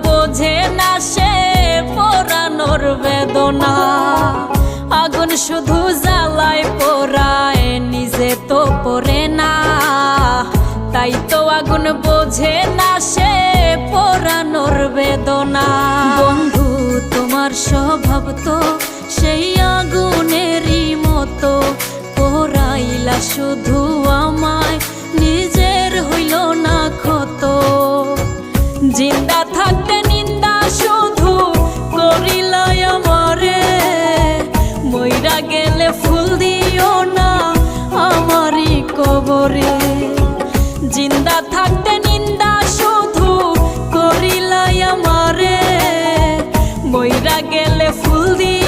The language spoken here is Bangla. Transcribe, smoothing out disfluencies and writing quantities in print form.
বোঝে না সে পোড়ানোর বেদনা। আগুন শুধু জ্বালায় পোড়ায়, নিজে তো পড়ে না। তাই তো আগুন বোঝে না সে পোড়ানোর বেদনা। বন্ধু তোমার স্বভাব তো সেই আগুনেরই মতো, পোড়াইলা শুধু আমায়, নিজের হইল না ক্ষত। জিন্দা থাকতে নিন্দা শুধু করিলাই আমারে, মইরা গেলে ফুল দিও না আমারই কবরে। জিন্দা থাকতে নিন্দা শুধু করিলাই আমারে, মইরা গেলে ফুল দিও